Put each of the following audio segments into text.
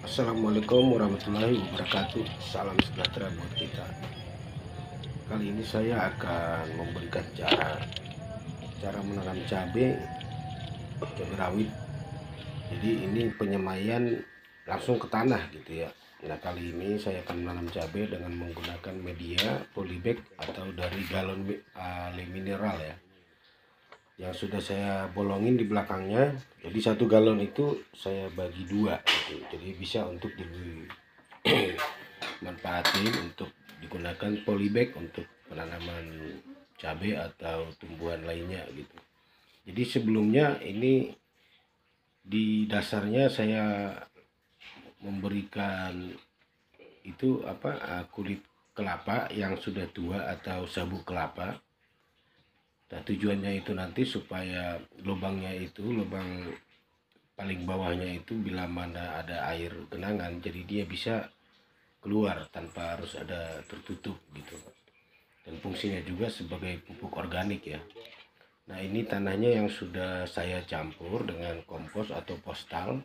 Assalamualaikum warahmatullahi wabarakatuh. Salam sejahtera buat kita. Kali ini saya akan memberikan cara menanam cabai rawit. Jadi ini penyemaian langsung ke tanah gitu ya. Nah, kali ini saya akan menanam cabai dengan menggunakan media polybag atau dari galon mineral ya, yang sudah saya bolongin di belakangnya. Jadi satu galon itu saya bagi dua gitu. Jadi bisa untuk dimanfaatin untuk digunakan polybag untuk penanaman cabai atau tumbuhan lainnya gitu. Jadi sebelumnya ini di dasarnya saya memberikan itu kulit kelapa yang sudah tua atau sabuk kelapa. Nah, tujuannya itu nanti supaya lubangnya itu, lubang paling bawahnya itu bila mana ada air genangan, jadi dia bisa keluar tanpa harus ada tertutup gitu. Dan fungsinya juga sebagai pupuk organik ya. Nah, ini tanahnya yang sudah saya campur dengan kompos atau postal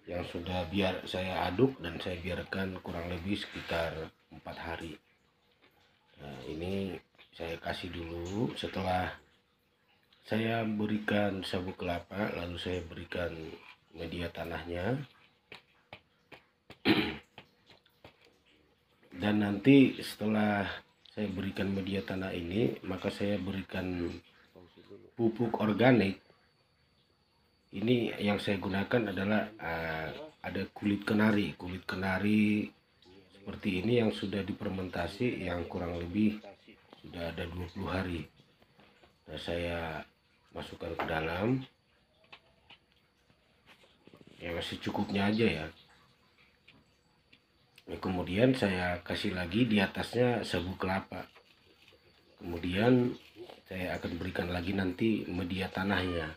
yang sudah saya aduk dan saya biarkan kurang lebih sekitar 4 hari. Nah, ini saya kasih dulu. Setelah saya berikan sabuk kelapa, lalu saya berikan media tanahnya, dan nanti setelah saya berikan media tanah ini, maka saya berikan pupuk organik. Ini yang saya gunakan adalah ada kulit kenari seperti ini yang sudah difermentasi, yang kurang lebih sudah ada 20 hari. Nah, saya masukkan ke dalam ya, masih cukupnya aja ya. Nah, kemudian saya kasih lagi di atasnya sabuk kelapa. Kemudian saya akan berikan lagi nanti media tanahnya.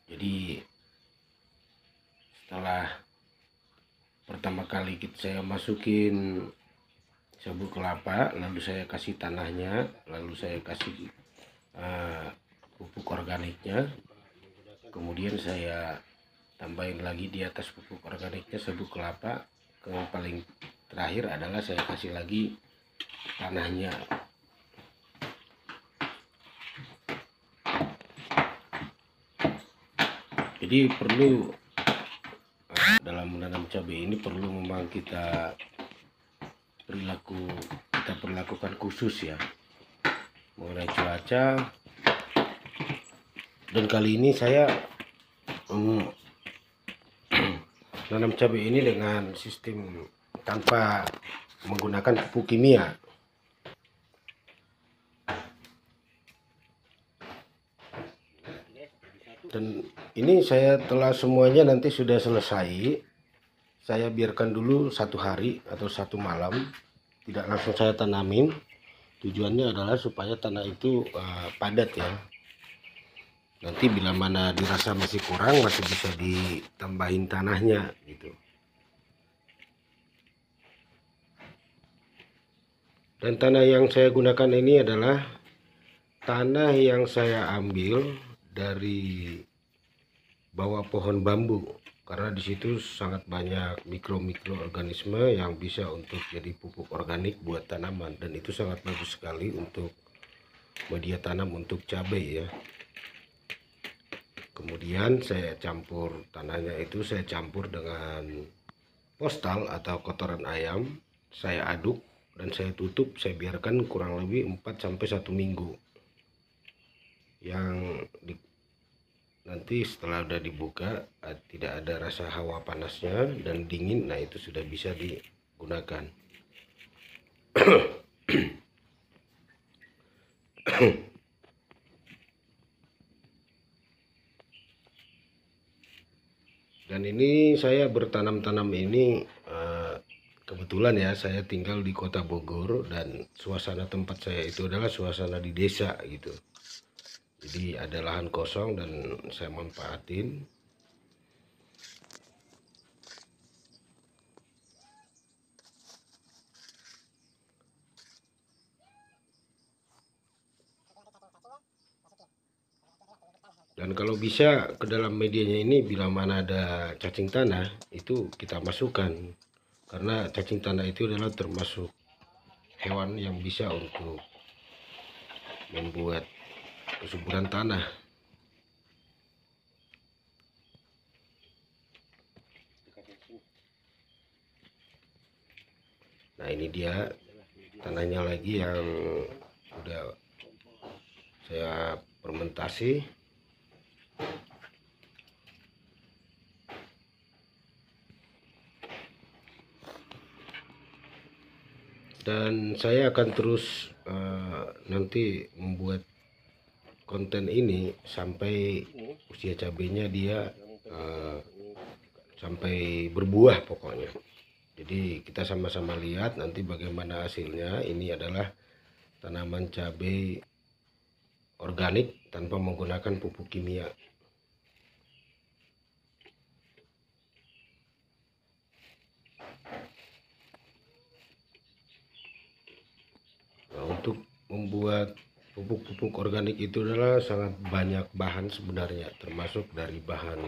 Jadi setelah pertama kali saya masukin sabuk kelapa, lalu saya kasih tanahnya, lalu saya kasih pupuk organiknya, kemudian saya tambahin lagi di atas pupuk organiknya sabuk kelapa. Yang paling terakhir adalah saya kasih lagi tanahnya. Jadi perlu dalam menanam cabai ini perlu memang kita perlakukan khusus ya mengenai cuaca. Dan kali ini saya menanam cabai ini dengan sistem tanpa menggunakan pupuk kimia. Dan ini saya telah semuanya nanti sudah selesai, saya biarkan dulu 1 hari atau 1 malam, tidak langsung saya tanamin. Tujuannya adalah supaya tanah itu padat ya. Nanti bila mana dirasa masih kurang, masih bisa ditambahin tanahnya gitu. Dan tanah yang saya gunakan ini adalah tanah yang saya ambil dari bawah pohon bambu, karena di situ sangat banyak mikroorganisme yang bisa untuk jadi pupuk organik buat tanaman, dan itu sangat bagus sekali untuk media tanam untuk cabai ya. Kemudian saya campur tanahnya itu, saya campur dengan postal atau kotoran ayam, saya aduk dan saya tutup, saya biarkan kurang lebih 4 sampai 1 minggu. Yang nanti setelah udah dibuka tidak ada rasa hawa panasnya dan dingin, nah itu sudah bisa digunakan. Dan ini saya bertanam ini kebetulan ya, saya tinggal di kota Bogor dan suasana tempat saya itu adalah suasana di desa gitu. Jadi ada lahan kosong dan saya manfaatin. Dan kalau bisa ke dalam medianya ini bila mana ada cacing tanah itu kita masukkan, karena cacing tanah itu adalah termasuk hewan yang bisa untuk membuat kesuburan tanah. Nah, ini dia tanahnya lagi yang udah saya fermentasi. Dan saya akan terus nanti membuat konten ini sampai usia cabenya dia sampai berbuah pokoknya. Jadi kita sama-sama lihat nanti bagaimana hasilnya. Ini adalah tanaman cabai organik tanpa menggunakan pupuk kimia. Nah, untuk membuat pupuk-pupuk organik itu adalah sangat banyak bahan sebenarnya, termasuk dari bahan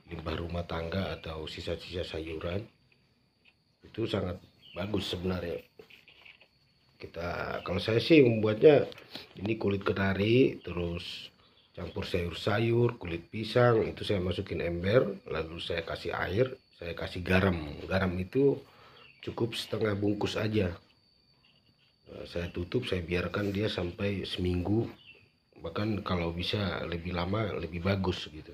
limbah rumah tangga atau sisa-sisa sayuran. Itu sangat bagus sebenarnya. Kalau saya sih membuatnya ini kulit kenari, terus campur sayur-sayur, kulit pisang, itu saya masukin ember, lalu saya kasih air, saya kasih garam. Garam itu cukup setengah bungkus aja. Saya tutup, saya biarkan dia sampai seminggu, bahkan kalau bisa lebih lama lebih bagus gitu.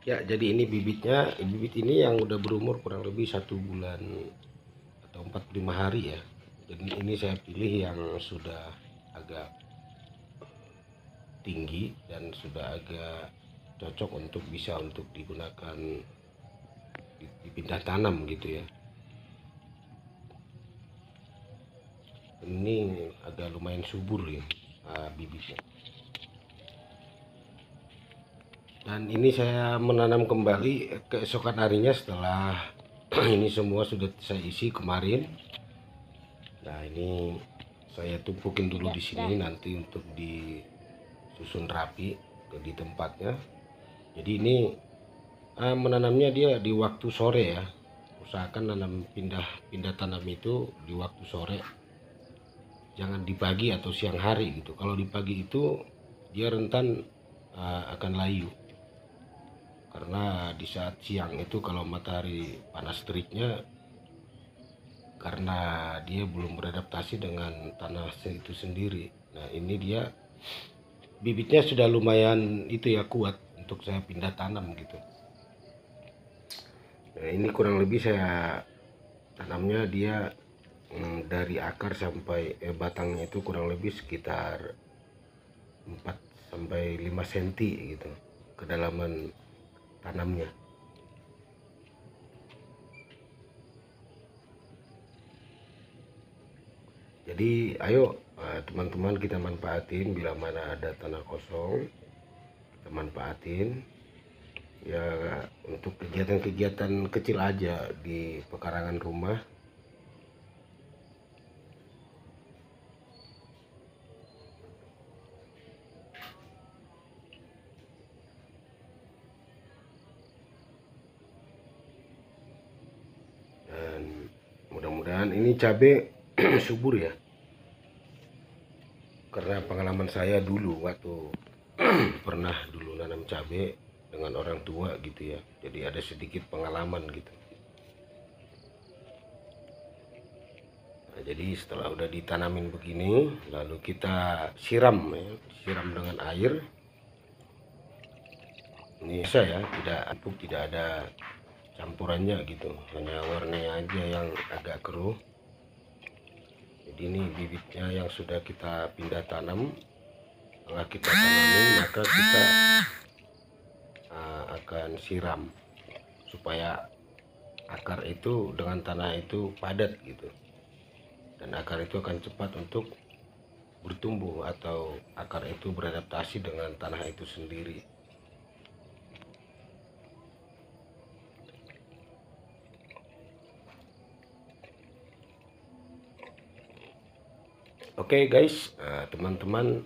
Ya, jadi ini bibitnya. Bibit ini yang udah berumur kurang lebih 1 bulan atau 45 hari ya. Jadi ini saya pilih yang sudah agak tinggi dan sudah agak cocok untuk bisa untuk digunakan dipindah tanam gitu ya. Ini agak lumayan subur ya bibitnya. Dan ini saya menanam kembali keesokan harinya setelah ini semua sudah saya isi kemarin. Nah, ini saya tumpukin dulu di sini nanti untuk disusun rapi di tempatnya. Jadi ini menanamnya dia di waktu sore ya. Usahakan nanam pindah tanam itu di waktu sore. Jangan di pagi atau siang hari gitu. Kalau di pagi itu dia rentan akan layu. Karena di saat siang itu kalau matahari panas teriknya, karena dia belum beradaptasi dengan tanah itu sendiri. Nah, ini dia bibitnya sudah lumayan itu ya, kuat untuk saya pindah tanam gitu. Nah, ini kurang lebih saya tanamnya dia dari akar sampai batangnya itu kurang lebih sekitar 4 sampai 5 cm gitu kedalaman tanamnya. Jadi ayo teman-teman kita manfaatin bila mana ada tanah kosong, kita manfaatin ya untuk kegiatan-kegiatan kecil aja di pekarangan rumah. Dan mudah-mudahan ini cabai subur ya, karena pengalaman saya dulu waktu pernah dulu nanam cabai dengan orang tua gitu ya, jadi ada sedikit pengalaman gitu. Nah, jadi setelah udah ditanamin begini lalu kita siram ya, siram dengan air. Ini saya tidak ada campurannya gitu, hanya warnanya aja yang agak keruh. Jadi ini bibitnya yang sudah kita pindah tanam. Setelah kita tanamin maka kita akan siram supaya akar itu dengan tanah itu padat gitu, dan akar itu akan cepat untuk bertumbuh atau akar itu beradaptasi dengan tanah itu sendiri. Oke guys, teman-teman,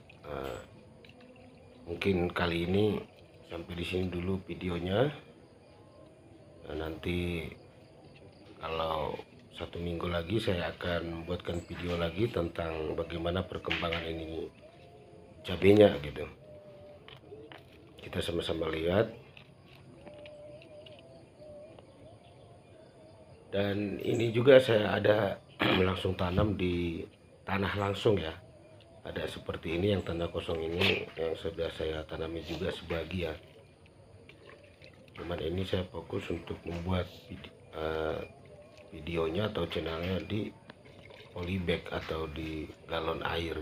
mungkin kali ini sampai di sini dulu videonya. Nanti kalau 1 minggu lagi saya akan membuatkan video lagi tentang bagaimana perkembangan ini cabenya gitu. Kita sama-sama lihat. Dan ini juga saya ada langsung tanam di tanah langsung ya. Ada seperti ini yang tanah kosong ini yang sudah saya tanami juga sebagian. Cuman ini saya fokus untuk membuat videonya atau channelnya di polybag atau di galon air.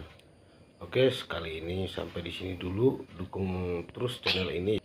Oke, sekali ini sampai di sini dulu. Dukung terus channel ini.